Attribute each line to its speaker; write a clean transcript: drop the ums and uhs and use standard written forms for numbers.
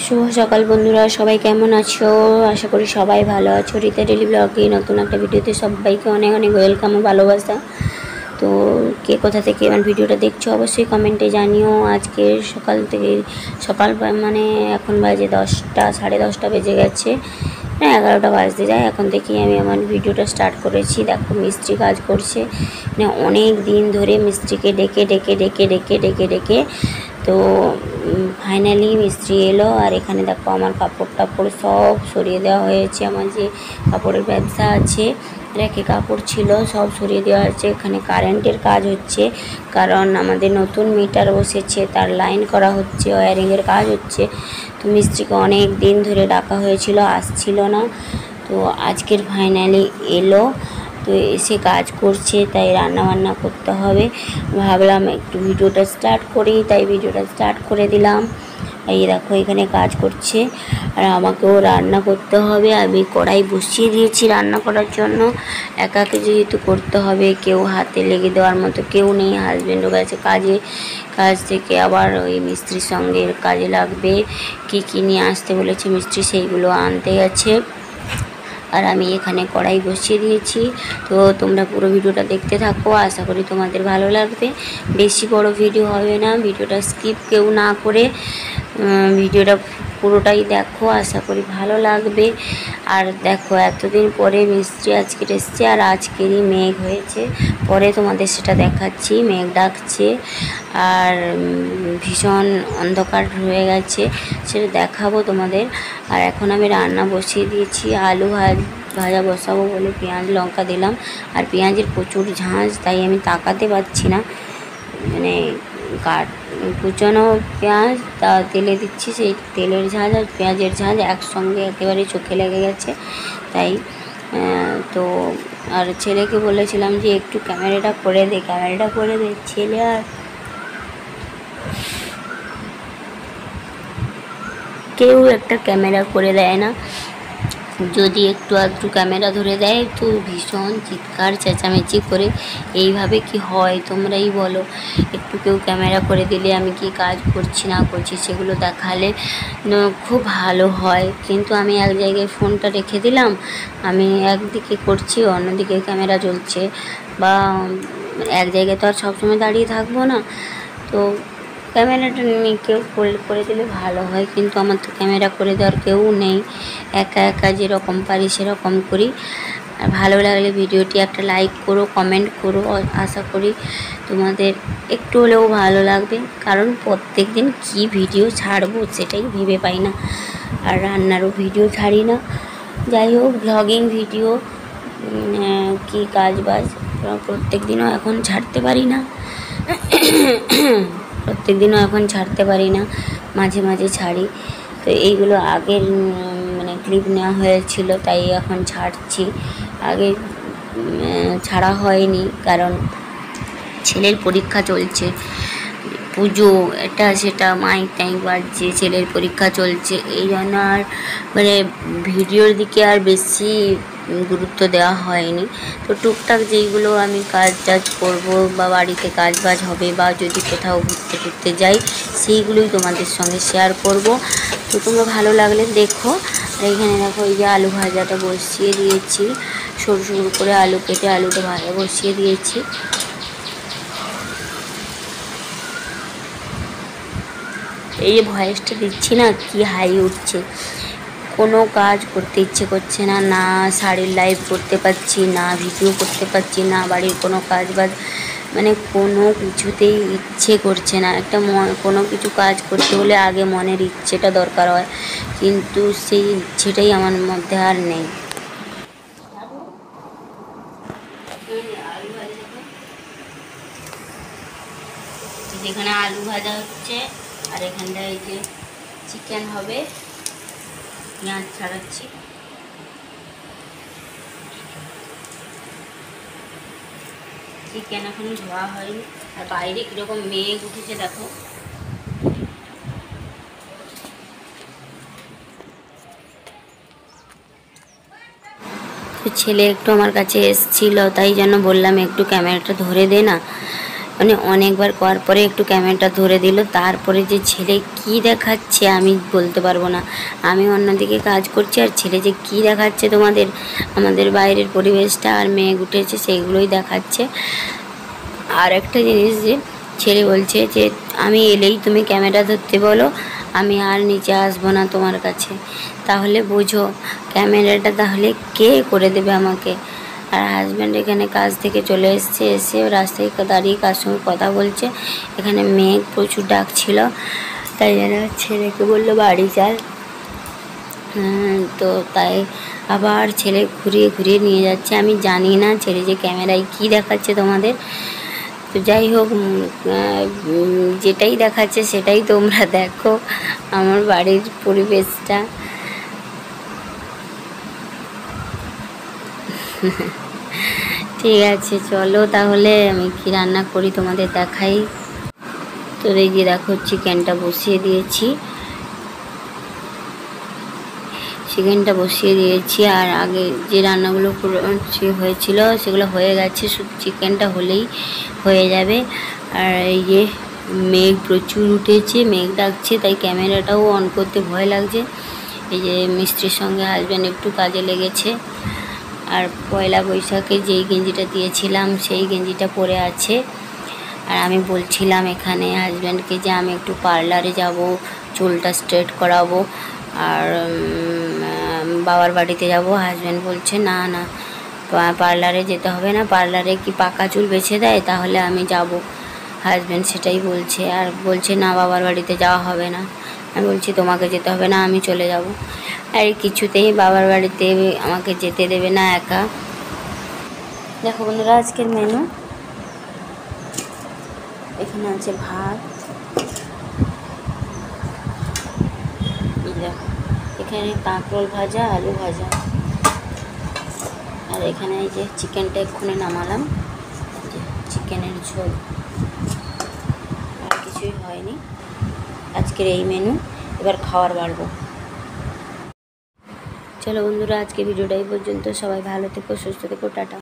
Speaker 1: শুভ সকাল বন্ধুরা, সবাই কেমন আছো? আশা করি সবাই ভালো আছো। রীতা ডেলি ব্লগে নতুন একটা ভিডিওতে সবাইকে অনেক অনেক ওয়েলকাম ও ভালোবাসা। তো কে কোথা থেকে আমার ভিডিওটা দেখছো অবশ্যই কমেন্টে জানিও। আজকে সকাল মানে এখন বাজে 10টা, 10:30 বেজে গেছে, 11টা বাজতে যায়। এখন থেকেই আমি আমার ভিডিওটা স্টার্ট করেছি। দেখো মিস্ত্রি কাজ করছে, মানে অনেক দিন ধরে মিস্ত্রিকে ডেকে তো ফাইনালি মিস্ত্রি এলো। আর এখানে দেখো আমার কাপড় টাপড় সব সরিয়ে দেওয়া হয়েছে। আমার যে কাপড়ের ব্যবসা আছে, রেখে কাপড় ছিল সব সরিয়ে দেওয়া হয়েছে। এখানে কারেন্টের কাজ হচ্ছে, কারণ আমাদের নতুন মিটার বসেছে, তার লাইন করা হচ্ছে, ওয়্যারিংয়ের কাজ হচ্ছে। তো মিস্ত্রিকে অনেক দিন ধরে ডাকা হয়েছিল, আসছিল না। তো আজকের ফাইনালি এলো, তো এসে কাজ করছে, তাই রান্না বান্না করতে হবে। ভাবলাম একটু ভিডিওটা স্টার্ট করি, তাই ভিডিওটা স্টার্ট করে দিলাম। এই দেখো এখানে কাজ করছে, আর আমাকেও রান্না করতে হবে। আমি কড়াই বসিয়ে দিয়েছি রান্না করার জন্য। একাকে যেহেতু করতে হবে, কেউ হাতে লেগে দেওয়ার মতো কেউ নেই। হাজব্যান্ডও গেছে কাজ থেকে আবার ওই মিস্ত্রির সঙ্গে কাজে লাগবে। কী নিয়ে আসতে বলেছে মিস্ত্রি, সেইগুলো আনতে গেছে। আর আমি এখানে কড়াই বসিয়ে দিয়েছি। তো তোমরা পুরো ভিডিওটা দেখতে থাকো, আশা করি তোমাদের ভালো লাগবে। বেশি বড় ভিডিও হবে না, ভিডিওটা স্কিপ কেউ না করে ভিডিওটা পুরোটাই দেখো, আশা করি ভালো লাগবে। আর দেখো এতদিন পরে মিস্ত্রি আজকের এসছে, আর আজকেরই মেঘ হয়েছে। পরে তোমাদের সেটা দেখাচ্ছি, মেঘ ডাকছে আর ভীষণ অন্ধকার হয়ে গেছে, সেটা দেখাবো তোমাদের। আর এখন আমি রান্না বসিয়ে দিয়েছি, আলু ভাজা বসাবো বলে পেঁয়াজ লঙ্কা দিলাম। আর পেঁয়াজের প্রচুর ঝাঁঝ, তাই আমি তাকাতে পারছি না, মানে কুচানো পেঁয়াজ তা তেলে দিচ্ছি, সেই তেলের ঝাঁঝ আর পেঁয়াজের ঝাঁঝ একসঙ্গে একেবারে চোখে লেগে গেছে। তাই তো আর ছেলেকে বলেছিলাম যে একটু ক্যামেরাটা করে দে। ছেলে আর কেউ একটা ক্যামেরা করে দেয় না। যদি একটু আধটু ক্যামেরা ধরে দেয় তো ভীষণ চিৎকার চেঁচামেচি করে। এইভাবে কি হয় তোমরাই বলো? একটু কেউ ক্যামেরা করে দিলে আমি কি কাজ করছি না করছি সেগুলো দেখালে খুব ভালো হয়। কিন্তু আমি এক জায়গায় ফোনটা রেখে দিলাম, আমি একদিকে করছি, অন্যদিকে ক্যামেরা চলছে, বা এক জায়গায় তো আর সবসময় দাঁড়িয়ে থাকবো না। তো ক্যামেরাটা নিয়ে কেউ করে দিলে ভালো হয়, কিন্তু আমার তো ক্যামেরা করে দেওয়ার কেউ নেই। একা যেরকম পারি সেরকম করি। আর ভালো লাগলে ভিডিওটি একটা লাইক করো, কমেন্ট করো। আশা করি তোমাদের একটু হলেও ভালো লাগবে, কারণ প্রত্যেক দিন কী ভিডিও ছাড়বো সেটাই ভেবে পাই না। আর রান্নারও ভিডিও ছাড়ি না। যাই হোক, ব্লগিং ভিডিও কি কাজবাজ প্রত্যেক দিনও এখন ছাড়তে পারি না। মাঝে মাঝে ছাড়ি। তো এইগুলো আগের মানে ক্লিপ নেওয়া হয়েছিল, তাই এখন ছাড়ছি। আগে ছাড়া হয়নি, কারণ ছেলের পরীক্ষা চলছে, পুজো এটা সেটা মাইক টাইক বাজছে, ছেলের পরীক্ষা চলছে, এই জন্য আর মানে ভিডিওর দিকে আর বেশি গুরুত্ব দেওয়া হয়নি। তো টুকটাক যেইগুলো আমি কাজ করবো, বা বাড়িতে কাজ বাজ হবে, বা যদি কোথাও ঘুরতে যাই, সেইগুলোই তোমাদের সঙ্গে শেয়ার করব। তো তোমরা ভালো লাগলে দেখো। আর এইখানে দেখো এই যে আলু ভাজাটা বসিয়ে দিয়েছি, সরু করে আলু কেটে আলুটা ভাজা বসিয়ে দিয়েছি। এই যে ভয়েসটা দিচ্ছি না, কি হাই উঠছে। কোনো কাজ করতে ইচ্ছে করছে না, না শাড়ির লাইভ করতে পারছি, না ভিডিও করতে পারছি, না বাড়ির কোনো কাজ বাজ, মানে কোনো কিছুতেই ইচ্ছে করছে না। কোনো কিছু কাজ করতে হলে আগে মনের ইচ্ছেটা দরকার হয়, কিন্তু সেই ইচ্ছেটাই আমার মধ্যে আর নেই। যেখানে আলু ভাজা হচ্ছে, আর এখানটা এই যে চিকেন হবে, পেঁয়াজ ছাড়াচ্ছি। চিকেন এখন ধোয়া হয়নি। আর বাইরে কীরকম মেঘ উঠেছে দেখো। তো ছেলে একটু আমার কাছে এসেছিল, তাই জন্য বললাম একটু ক্যামেরাটা ধরে দে না। মানে অনেকবার করার পরে একটু ক্যামেরাটা ধরে দিল, তারপরে যে ছেলে কি দেখাচ্ছে আমি বলতে পারবো না। আমি অন্যদিকে কাজ করছি আর ছেলে যে কি দেখাচ্ছে তোমাদের, আমাদের বাইরের পরিবেশটা আর মেঘ উঠেছে সেইগুলোই দেখাচ্ছে। আর একটা জিনিস যে ছেলে বলছে যে আমি এলেই তুমি ক্যামেরা ধরতে বলো, আমি আর নিচে আসবো না তোমার কাছে। তাহলে বুঝো ক্যামেরাটা তাহলে কে করে দেবে আমাকে। আর হাজব্যান্ড এখানে কাজ থেকে চলে এসছে, এসে রাস্তায় দাঁড়িয়ে কার সঙ্গে কথা বলছে। এখানে মেঘ প্রচুর ডাকছিল, তাই জন্য ছেলেকে বললো বাড়ি চল। তো তাই আবার ছেলে ঘুরিয়ে ঘুরিয়ে নিয়ে যাচ্ছে। আমি জানি না ছেলে যে ক্যামেরায় কি দেখাচ্ছে তোমাদের। তো যাই হোক, যেটাই দেখাচ্ছে সেটাই তোমরা দেখো, আমার বাড়ির পরিবেশটা। ঠিক আছে, চলো তাহলে আমি কি রান্না করি তোমাদের দেখাই। তো এই যে দেখো চিকেনটা বসিয়ে দিয়েছি, আর আগে যে রান্নাগুলো হয়েছিল সেগুলো হয়ে গেছে, শুধু চিকেনটা হলেই হয়ে যাবে। আর এই যে মেঘ প্রচুর উঠেছে, মেঘ ডাকছে, তাই ক্যামেরাটাও অন করতে ভয় লাগছে। এই যে মিস্ত্রির সঙ্গে হাজব্যান্ড একটু কাজে লেগেছে। আর পয়লা বৈশাখে যেই গেঞ্জিটা দিয়েছিলাম সেই গেঞ্জিটা পরে আছে। আর আমি বলছিলাম এখানে হাজব্যান্ডকে যে আমি একটু পার্লারে যাব, চুলটা স্ট্রেট করাবো আর বাবার বাড়িতে যাব। হাজব্যান্ড বলছে না না, পার্লারে যেতে হবে না, পার্লারে কি পাকা চুল বেছে দেয়, তাহলে আমি যাব। হাজব্যান্ড সেটাই বলছে, আর বলছে না বাবার বাড়িতে যাওয়া হবে না। আমি বলছি তোমাকে যেতে হবে না, আমি চলে যাব। আর কিছুতেই বাবার বাড়িতে আমাকে যেতে দেবে না একা। দেখো বন্ধুরা আজকের মেনু, এখানে আছে ভাত, দেখো এখানে কাঁকরোল ভাজা, আলু ভাজা, আর এখানে এই যে চিকেনটা এক্ষুনি নামালাম, যে চিকেনের ঝোল, আর কিছুই হয়নি। আজকের এই মেনু, এবার খাওয়ার বাড়বো। চলো বন্ধুরা আজকে ভিডিওটা এই পর্যন্ত। সবাই ভালো থেকো, সুস্থ থেকো, টাটা।